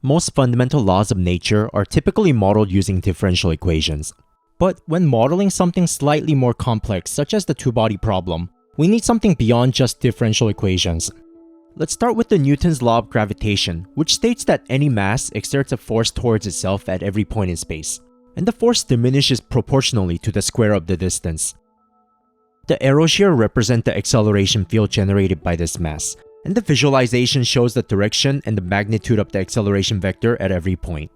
Most fundamental laws of nature are typically modeled using differential equations. But when modeling something slightly more complex, such as the two-body problem, we need something beyond just differential equations. Let's start with the Newton's law of gravitation, which states that any mass exerts a force towards itself at every point in space, and the force diminishes proportionally to the square of the distance. The arrows here represent the acceleration field generated by this mass, and the visualization shows the direction and the magnitude of the acceleration vector at every point.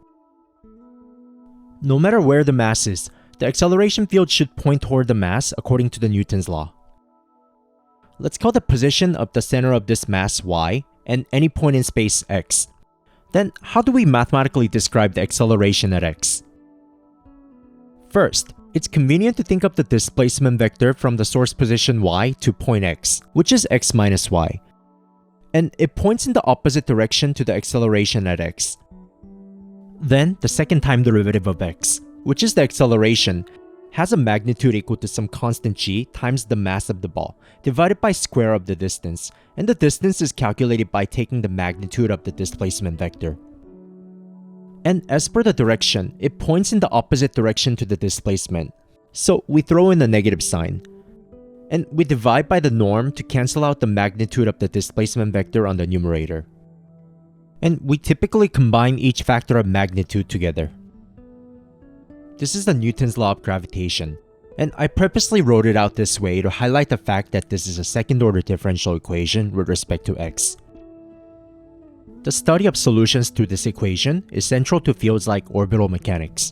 No matter where the mass is, the acceleration field should point toward the mass according to the Newton's law. Let's call the position of the center of this mass y and any point in space x. Then, how do we mathematically describe the acceleration at x? First, it's convenient to think of the displacement vector from the source position y to point x, which is x minus y. And it points in the opposite direction to the acceleration at x. Then, the second time derivative of x, which is the acceleration, has a magnitude equal to some constant g times the mass of the ball, divided by square of the distance, and the distance is calculated by taking the magnitude of the displacement vector. And as per the direction, it points in the opposite direction to the displacement, so we throw in a negative sign. And we divide by the norm to cancel out the magnitude of the displacement vector on the numerator. And we typically combine each factor of magnitude together. This is the Newton's law of gravitation, and I purposely wrote it out this way to highlight the fact that this is a second-order differential equation with respect to x. The study of solutions to this equation is central to fields like orbital mechanics.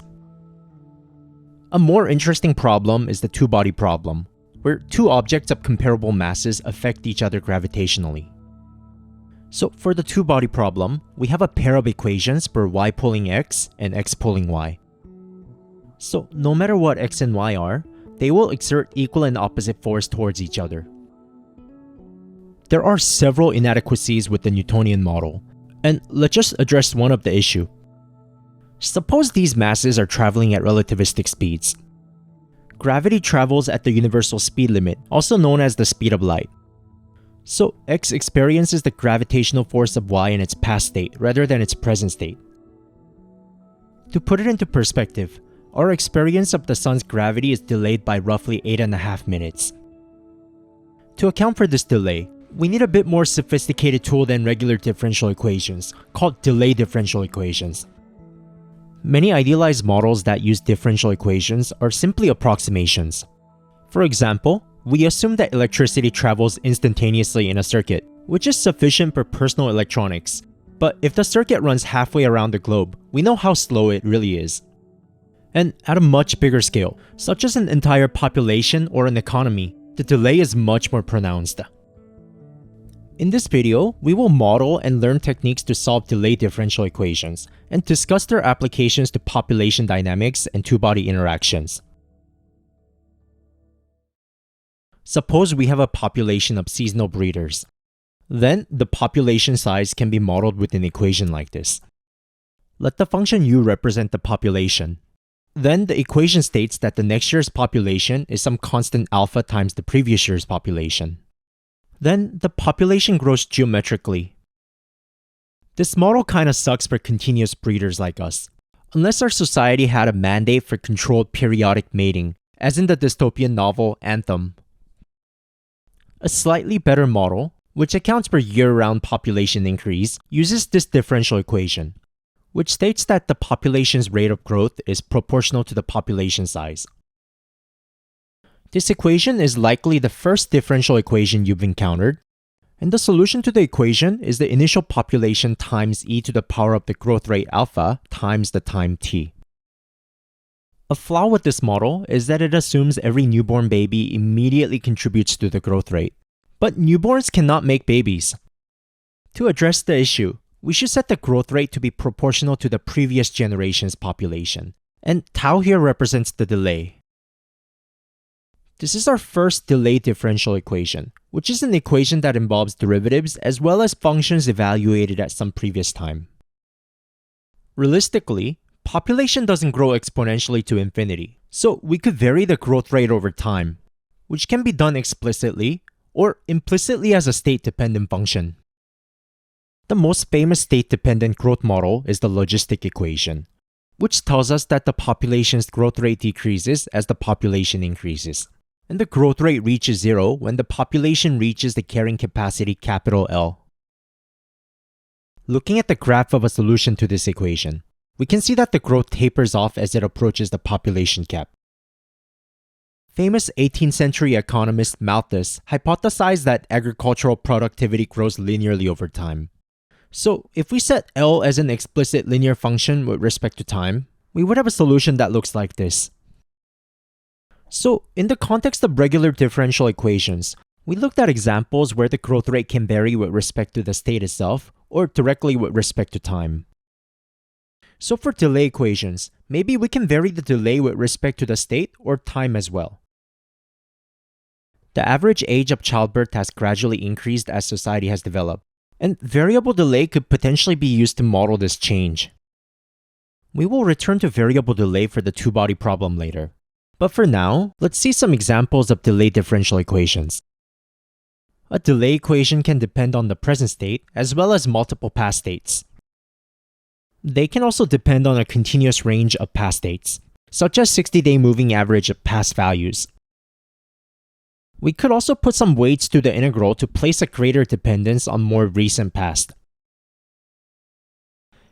A more interesting problem is the two-body problem, where two objects of comparable masses affect each other gravitationally. So for the two-body problem, we have a pair of equations for y pulling x and x pulling y. So no matter what x and y are, they will exert equal and opposite force towards each other. There are several inadequacies with the Newtonian model, and let's just address one of the issue. Suppose these masses are traveling at relativistic speeds. Gravity travels at the universal speed limit, also known as the speed of light. So x experiences the gravitational force of y in its past state rather than its present state. To put it into perspective, our experience of the sun's gravity is delayed by roughly 8.5 minutes. To account for this delay, we need a bit more sophisticated tool than regular differential equations, called delay differential equations. Many idealized models that use differential equations are simply approximations. For example, we assume that electricity travels instantaneously in a circuit, which is sufficient for personal electronics. But if the circuit runs halfway around the globe, we know how slow it really is. And at a much bigger scale, such as an entire population or an economy, the delay is much more pronounced. In this video, we will model and learn techniques to solve delay differential equations, and discuss their applications to population dynamics and two-body interactions. Suppose we have a population of seasonal breeders. Then, the population size can be modeled with an equation like this. Let the function u represent the population. Then the equation states that the next year's population is some constant alpha times the previous year's population. Then the population grows geometrically. This model kinda sucks for continuous breeders like us, unless our society had a mandate for controlled periodic mating, as in the dystopian novel Anthem. A slightly better model, which accounts for year-round population increase, uses this differential equation, which states that the population's rate of growth is proportional to the population size. This equation is likely the first differential equation you've encountered, and the solution to the equation is the initial population times e to the power of the growth rate alpha times the time t. A flaw with this model is that it assumes every newborn baby immediately contributes to the growth rate, but newborns cannot make babies. To address the issue, we should set the growth rate to be proportional to the previous generation's population, and tau here represents the delay. This is our first delay differential equation, which is an equation that involves derivatives as well as functions evaluated at some previous time. Realistically, population doesn't grow exponentially to infinity, so we could vary the growth rate over time, which can be done explicitly or implicitly as a state-dependent function. The most famous state-dependent growth model is the logistic equation, which tells us that the population's growth rate decreases as the population increases, and the growth rate reaches zero when the population reaches the carrying capacity capital L. Looking at the graph of a solution to this equation, we can see that the growth tapers off as it approaches the population cap. Famous 18th century economist Malthus hypothesized that agricultural productivity grows linearly over time. So, if we set L as an explicit linear function with respect to time, we would have a solution that looks like this. So, in the context of regular differential equations, we looked at examples where the growth rate can vary with respect to the state itself or directly with respect to time. So for delay equations, maybe we can vary the delay with respect to the state or time as well. The average age of childbirth has gradually increased as society has developed, and variable delay could potentially be used to model this change. We will return to variable delay for the two-body problem later. But for now, let's see some examples of delay differential equations. A delay equation can depend on the present state as well as multiple past states. They can also depend on a continuous range of past states, such as 60-day moving average of past values. We could also put some weights to the integral to place a greater dependence on more recent past.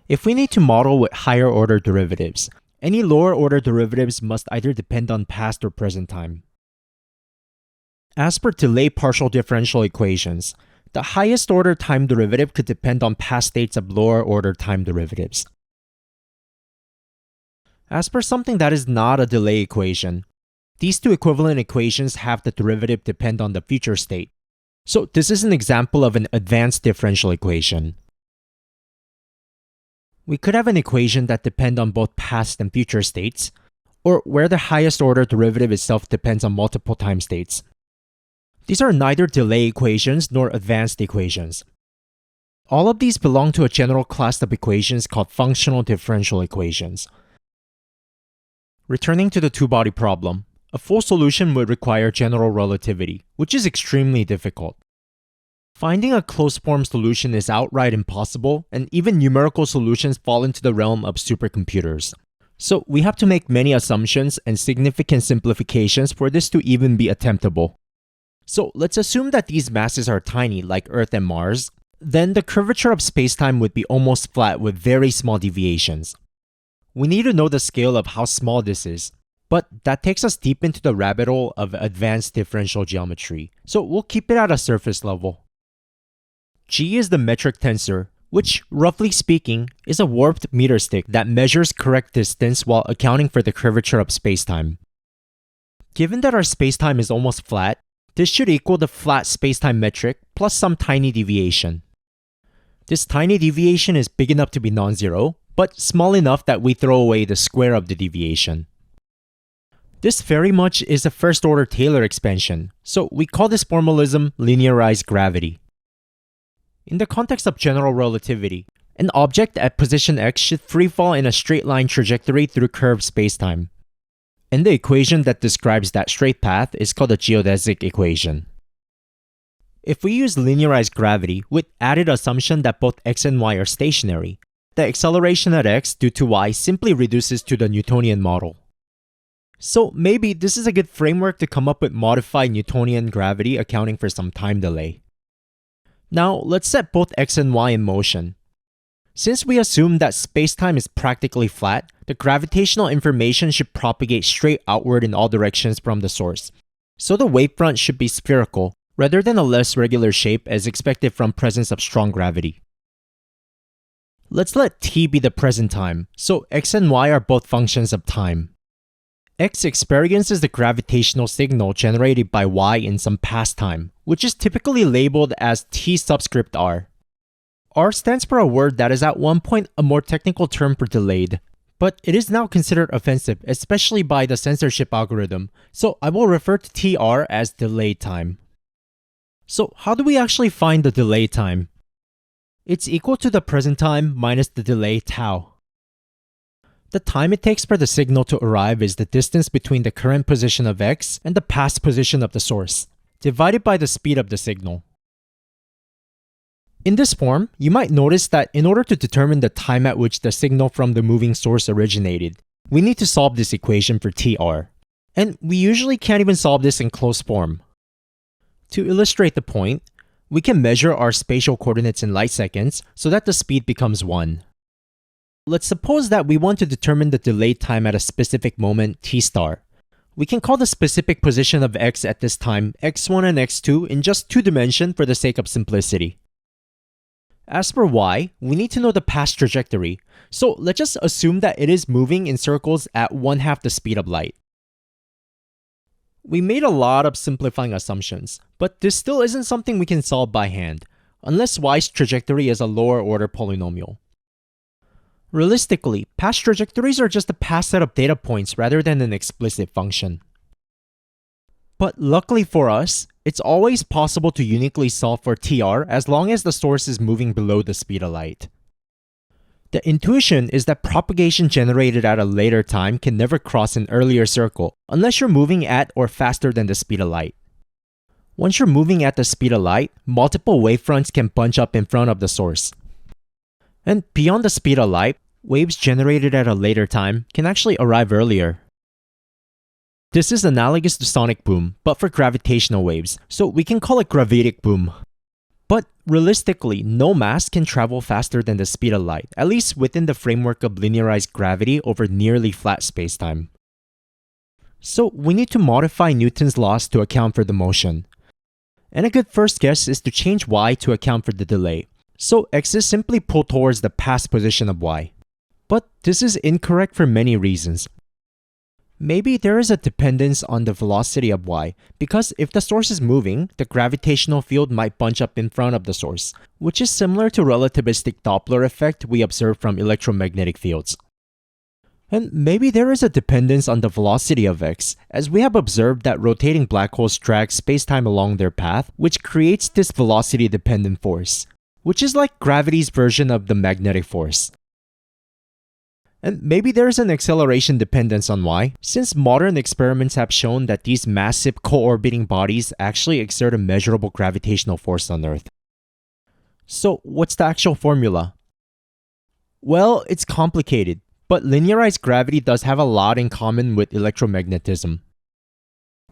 If we need to model with higher order derivatives, any lower order derivatives must either depend on past or present time. As per delay partial differential equations, the highest order time derivative could depend on past states of lower order time derivatives. As per something that is not a delay equation, these two equivalent equations have the derivative depend on the future state. So this is an example of an advanced differential equation. We could have an equation that depends on both past and future states, or where the highest order derivative itself depends on multiple time states. These are neither delay equations nor advanced equations. All of these belong to a general class of equations called functional differential equations. Returning to the two-body problem, a full solution would require general relativity, which is extremely difficult. Finding a closed-form solution is outright impossible, and even numerical solutions fall into the realm of supercomputers. So we have to make many assumptions and significant simplifications for this to even be attemptable. So let's assume that these masses are tiny, like Earth and Mars. Then the curvature of spacetime would be almost flat with very small deviations. We need to know the scale of how small this is, but that takes us deep into the rabbit hole of advanced differential geometry, so we'll keep it at a surface level. G is the metric tensor, which, roughly speaking, is a warped meter stick that measures correct distance while accounting for the curvature of spacetime. Given that our spacetime is almost flat, this should equal the flat spacetime metric plus some tiny deviation. This tiny deviation is big enough to be non-zero, but small enough that we throw away the square of the deviation. This very much is a first-order Taylor expansion, so we call this formalism linearized gravity. In the context of general relativity, an object at position x should freefall in a straight-line trajectory through curved spacetime. And the equation that describes that straight path is called the geodesic equation. If we use linearized gravity with added assumption that both x and y are stationary, the acceleration at x due to y simply reduces to the Newtonian model. So maybe this is a good framework to come up with modified Newtonian gravity accounting for some time delay. Now let's set both x and y in motion. Since we assume that spacetime is practically flat, the gravitational information should propagate straight outward in all directions from the source. So the wavefront should be spherical, rather than a less regular shape as expected from presence of strong gravity. Let's let t be the present time, so x and y are both functions of time. X experiences the gravitational signal generated by y in some past time, which is typically labeled as t subscript r. R stands for a word that is at one point a more technical term for delayed, but it is now considered offensive, especially by the censorship algorithm, so I will refer to TR as delay time. So how do we actually find the delay time? It's equal to the present time minus the delay tau. The time it takes for the signal to arrive is the distance between the current position of x and the past position of the source, divided by the speed of the signal. In this form, you might notice that in order to determine the time at which the signal from the moving source originated, we need to solve this equation for tr. And we usually can't even solve this in closed form. To illustrate the point, we can measure our spatial coordinates in light seconds so that the speed becomes 1. Let's suppose that we want to determine the delayed time at a specific moment t star. We can call the specific position of x at this time x1 and x2 in just 2 dimensions for the sake of simplicity. As for y, we need to know the past trajectory, so let's just assume that it is moving in circles at 1/2 the speed of light. We made a lot of simplifying assumptions, but this still isn't something we can solve by hand, unless y's trajectory is a lower order polynomial. Realistically, past trajectories are just a past set of data points rather than an explicit function. But luckily for us, it's always possible to uniquely solve for tr as long as the source is moving below the speed of light. The intuition is that propagation generated at a later time can never cross an earlier circle unless you're moving at or faster than the speed of light. Once you're moving at the speed of light, multiple wavefronts can bunch up in front of the source. And beyond the speed of light, waves generated at a later time can actually arrive earlier. This is analogous to sonic boom, but for gravitational waves, so we can call it gravitic boom. But realistically, no mass can travel faster than the speed of light, at least within the framework of linearized gravity over nearly flat spacetime. So we need to modify Newton's laws to account for the motion. And a good first guess is to change y to account for the delay. So x is simply pulled towards the past position of y. But this is incorrect for many reasons. Maybe there is a dependence on the velocity of y, because if the source is moving, the gravitational field might bunch up in front of the source, which is similar to relativistic Doppler effect we observe from electromagnetic fields. And maybe there is a dependence on the velocity of x, as we have observed that rotating black holes drag spacetime along their path, which creates this velocity-dependent force, which is like gravity's version of the magnetic force. And maybe there is an acceleration dependence on y, since modern experiments have shown that these massive co-orbiting bodies actually exert a measurable gravitational force on Earth. So what's the actual formula? Well, it's complicated, but linearized gravity does have a lot in common with electromagnetism.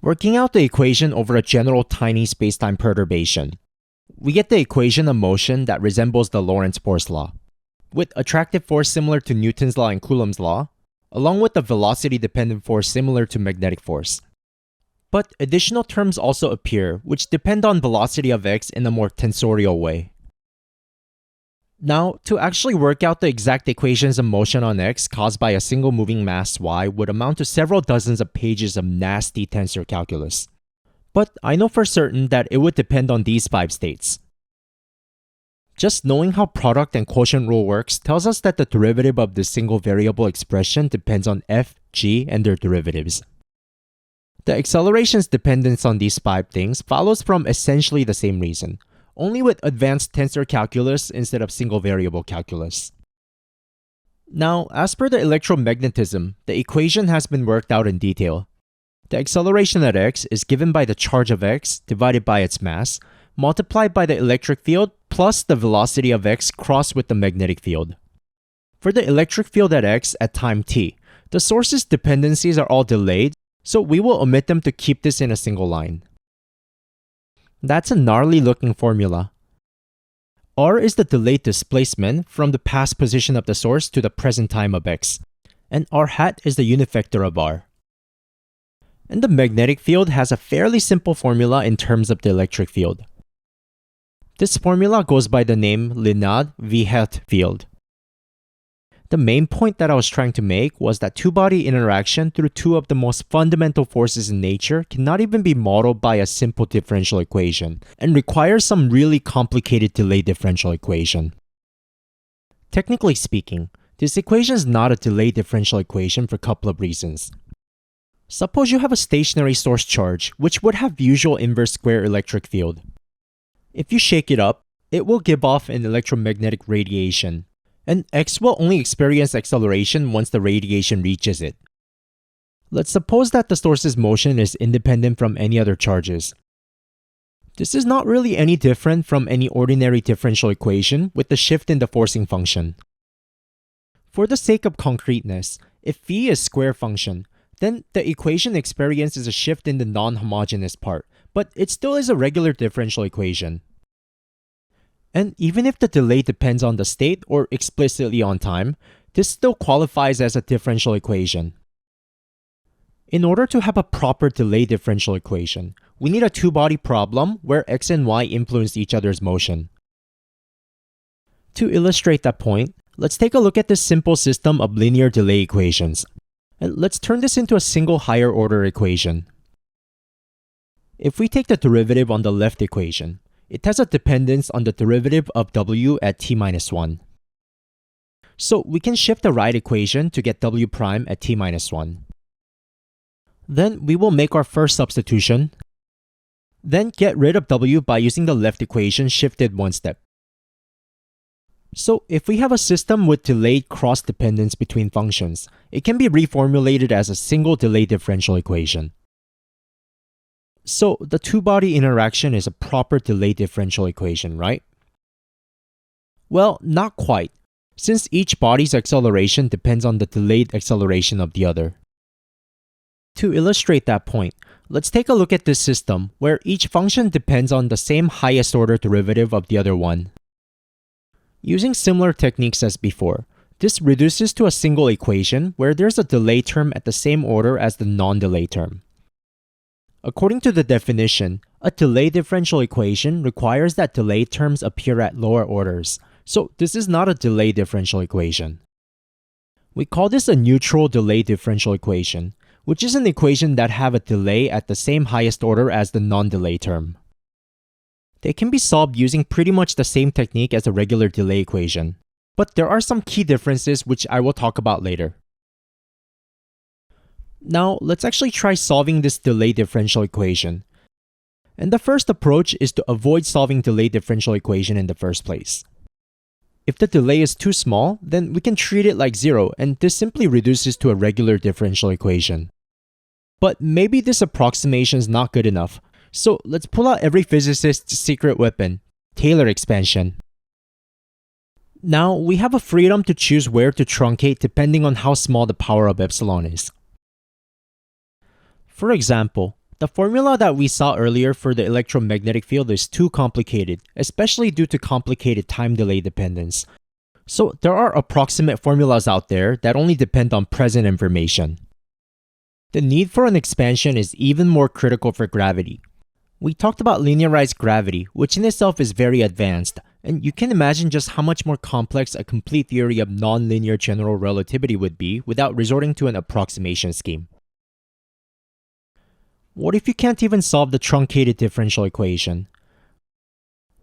Working out the equation over a general tiny spacetime perturbation, we get the equation of motion that resembles the Lorentz force law, with attractive force similar to Newton's law and Coulomb's law, along with a velocity-dependent force similar to magnetic force. But additional terms also appear, which depend on velocity of x in a more tensorial way. Now, to actually work out the exact equations of motion on x caused by a single moving mass y would amount to several dozens of pages of nasty tensor calculus. But I know for certain that it would depend on these 5 states. Just knowing how product and quotient rule works tells us that the derivative of this single variable expression depends on f, g, and their derivatives. The acceleration's dependence on these 5 things follows from essentially the same reason, only with advanced tensor calculus instead of single variable calculus. Now, as per the electromagnetism, the equation has been worked out in detail. The acceleration at x is given by the charge of x divided by its mass, multiplied by the electric field plus the velocity of x crossed with the magnetic field. For the electric field at x at time t, the source's dependencies are all delayed, so we will omit them to keep this in a single line. That's a gnarly looking formula. R is the delayed displacement from the past position of the source to the present time of x, and r hat is the unit vector of r. And the magnetic field has a fairly simple formula in terms of the electric field. This formula goes by the name Liénard-Wiechert field. The main point that I was trying to make was that two-body interaction through two of the most fundamental forces in nature cannot even be modeled by a simple differential equation, and requires some really complicated delay differential equation. Technically speaking, this equation is not a delay differential equation for a couple of reasons. Suppose you have a stationary source charge, which would have usual inverse square electric field. If you shake it up, it will give off an electromagnetic radiation, and x will only experience acceleration once the radiation reaches it. Let's suppose that the source's motion is independent from any other charges. This is not really any different from any ordinary differential equation with the shift in the forcing function. For the sake of concreteness, if phi is square function, then the equation experiences a shift in the non-homogeneous part, but it still is a regular differential equation. And even if the delay depends on the state or explicitly on time, this still qualifies as a differential equation. In order to have a proper delay differential equation, we need a two-body problem where x and y influence each other's motion. To illustrate that point, let's take a look at this simple system of linear delay equations. And let's turn this into a single higher order equation. If we take the derivative on the left equation, it has a dependence on the derivative of w at t-1. So we can shift the right equation to get w prime at t-1. Then we will make our first substitution, then get rid of w by using the left equation shifted one step. So if we have a system with delayed cross-dependence between functions, it can be reformulated as a single delay differential equation. So the two-body interaction is a proper delay differential equation, right? Well, not quite, since each body's acceleration depends on the delayed acceleration of the other. To illustrate that point, let's take a look at this system where each function depends on the same highest order derivative of the other one. Using similar techniques as before, this reduces to a single equation where there's a delay term at the same order as the non-delay term. According to the definition, a delay differential equation requires that delay terms appear at lower orders, so this is not a delay differential equation. We call this a neutral delay differential equation, which is an equation that have a delay at the same highest order as the non-delay term. They can be solved using pretty much the same technique as a regular delay equation, but there are some key differences which I will talk about later. Now, let's actually try solving this delay differential equation. And the first approach is to avoid solving delay differential equation in the first place. If the delay is too small, then we can treat it like 0 and this simply reduces to a regular differential equation. But maybe this approximation is not good enough, so let's pull out every physicist's secret weapon, Taylor expansion. Now, we have a freedom to choose where to truncate depending on how small the power of epsilon is. For example, the formula that we saw earlier for the electromagnetic field is too complicated, especially due to complicated time delay dependence. So there are approximate formulas out there that only depend on present information. The need for an expansion is even more critical for gravity. We talked about linearized gravity, which in itself is very advanced, and you can imagine just how much more complex a complete theory of nonlinear general relativity would be without resorting to an approximation scheme. What if you can't even solve the truncated differential equation?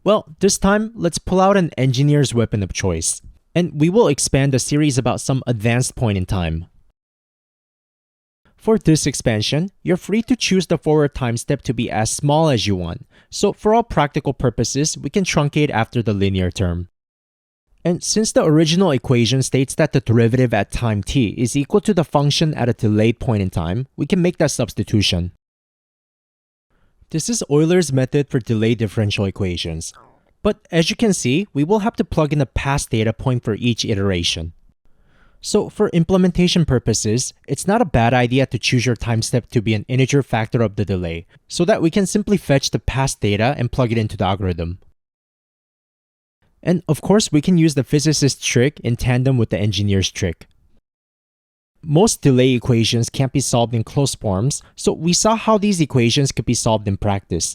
Well, this time, let's pull out an engineer's weapon of choice, and we will expand the series about some advanced point in time. For this expansion, you're free to choose the forward time step to be as small as you want, so for all practical purposes, we can truncate after the linear term. And since the original equation states that the derivative at time t is equal to the function at a delayed point in time, we can make that substitution. This is Euler's method for delay differential equations. But as you can see, we will have to plug in a past data point for each iteration. So for implementation purposes, it's not a bad idea to choose your time step to be an integer factor of the delay, so that we can simply fetch the past data and plug it into the algorithm. And of course, we can use the physicist's trick in tandem with the engineer's trick. Most delay equations can't be solved in closed forms, so we saw how these equations could be solved in practice.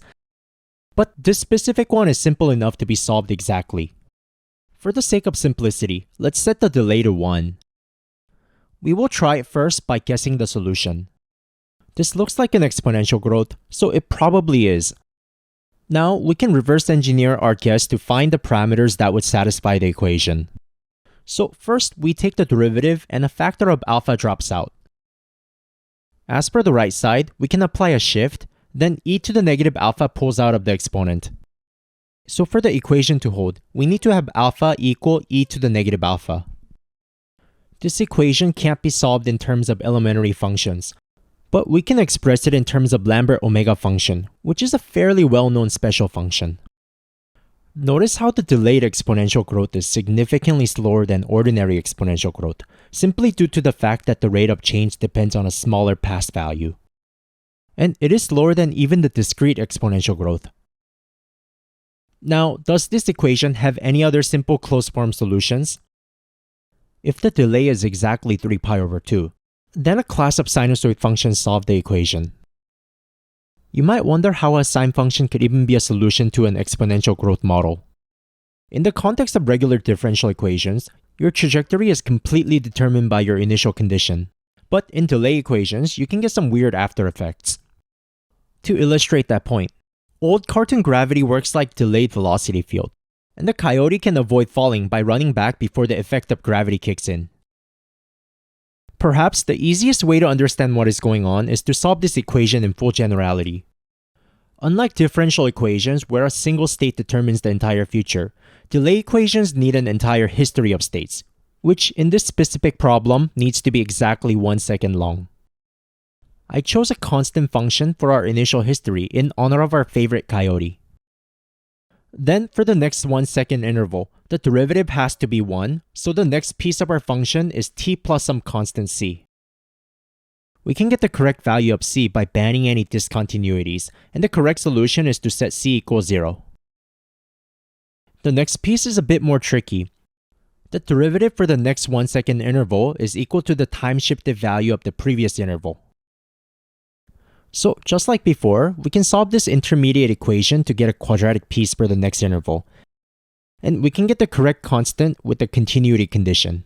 But this specific one is simple enough to be solved exactly. For the sake of simplicity, let's set the delay to 1. We will try it first by guessing the solution. This looks like an exponential growth, so it probably is. Now, we can reverse engineer our guess to find the parameters that would satisfy the equation. So first, we take the derivative and a factor of alpha drops out. As per the right side, we can apply a shift, then e to the negative alpha pulls out of the exponent. So for the equation to hold, we need to have alpha equal e to the negative alpha. This equation can't be solved in terms of elementary functions, But we can express it in terms of Lambert omega function, which is a fairly well-known special function. Notice how the delayed exponential growth is significantly slower than ordinary exponential growth, simply due to the fact that the rate of change depends on a smaller past value. And it is slower than even the discrete exponential growth. Now, does this equation have any other simple closed-form solutions? If the delay is exactly 3 pi over 2, then a class of sinusoid functions solve the equation. You might wonder how a sine function could even be a solution to an exponential growth model. In the context of regular differential equations, your trajectory is completely determined by your initial condition. But in delay equations, you can get some weird after effects. To illustrate that point, old cartoon gravity works like delayed velocity field, and the coyote can avoid falling by running back before the effect of gravity kicks in. Perhaps the easiest way to understand what is going on is to solve this equation in full generality. Unlike differential equations where a single state determines the entire future, delay equations need an entire history of states, which in this specific problem needs to be exactly 1 second long. I chose a constant function for our initial history in honor of our favorite coyote. Then for the next 1 second interval, the derivative has to be 1, so the next piece of our function is t plus some constant c. We can get the correct value of c by banning any discontinuities, and the correct solution is to set c equals 0. The next piece is a bit more tricky. The derivative for the next 1 second interval is equal to the time-shifted value of the previous interval. So just like before, we can solve this intermediate equation to get a quadratic piece for the next interval. And we can get the correct constant with the continuity condition.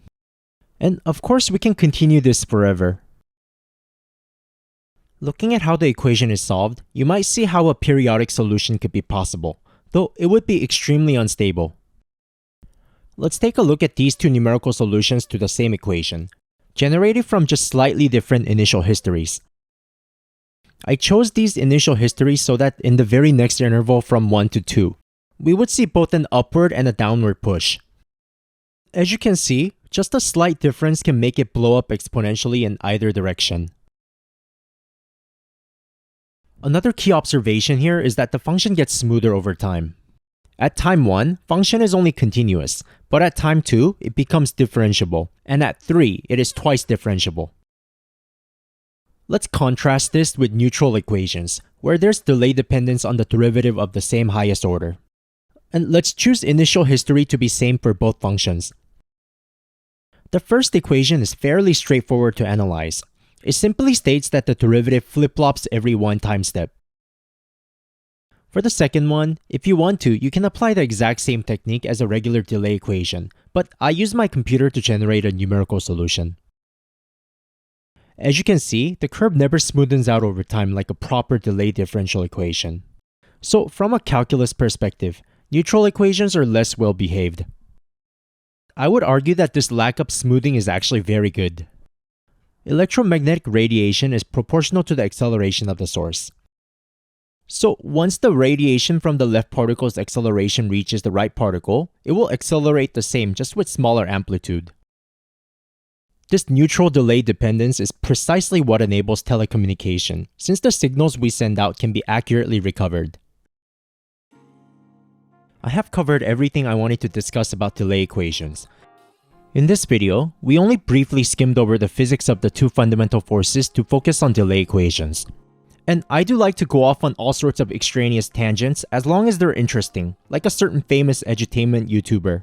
And of course, we can continue this forever. Looking at how the equation is solved, you might see how a periodic solution could be possible, though it would be extremely unstable. Let's take a look at these two numerical solutions to the same equation, generated from just slightly different initial histories. I chose these initial histories so that in the very next interval from 1 to 2, we would see both an upward and a downward push. As you can see, just a slight difference can make it blow up exponentially in either direction. Another key observation here is that the function gets smoother over time. At time 1, function is only continuous, but at time 2, it becomes differentiable, and at 3, it is twice differentiable. Let's contrast this with neutral equations, where there's delay dependence on the derivative of the same highest order. And let's choose initial history to be same for both functions. The first equation is fairly straightforward to analyze. It simply states that the derivative flip-flops every one time step. For the second one, if you want to, you can apply the exact same technique as a regular delay equation, but I use my computer to generate a numerical solution. As you can see, the curve never smoothens out over time like a proper delay differential equation. So from a calculus perspective, neutral equations are less well behaved. I would argue that this lack of smoothing is actually very good. Electromagnetic radiation is proportional to the acceleration of the source. So once the radiation from the left particle's acceleration reaches the right particle, it will accelerate the same just with smaller amplitude. This neutral delay dependence is precisely what enables telecommunication, since the signals we send out can be accurately recovered. I have covered everything I wanted to discuss about delay equations. In this video, we only briefly skimmed over the physics of the two fundamental forces to focus on delay equations. And I do like to go off on all sorts of extraneous tangents as long as they're interesting, like a certain famous edutainment YouTuber.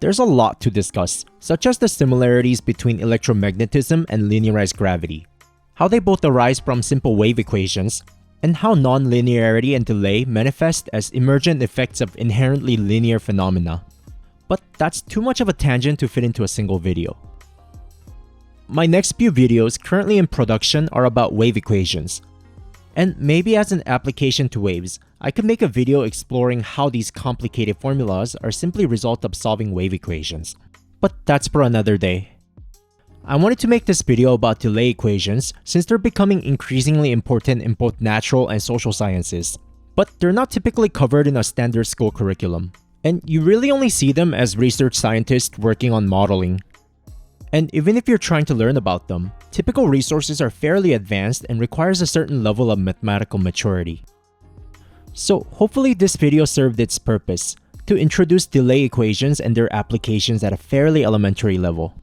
There's a lot to discuss, such as the similarities between electromagnetism and linearized gravity, how they both arise from simple wave equations, and how non-linearity and delay manifest as emergent effects of inherently linear phenomena. But that's too much of a tangent to fit into a single video. My next few videos currently in production are about wave equations. And maybe as an application to waves, I could make a video exploring how these complicated formulas are simply a result of solving wave equations. But that's for another day. I wanted to make this video about delay equations since they're becoming increasingly important in both natural and social sciences. But they're not typically covered in a standard school curriculum. And you really only see them as research scientists working on modeling. And even if you're trying to learn about them, typical resources are fairly advanced and requires a certain level of mathematical maturity. So hopefully this video served its purpose, to introduce delay equations and their applications at a fairly elementary level.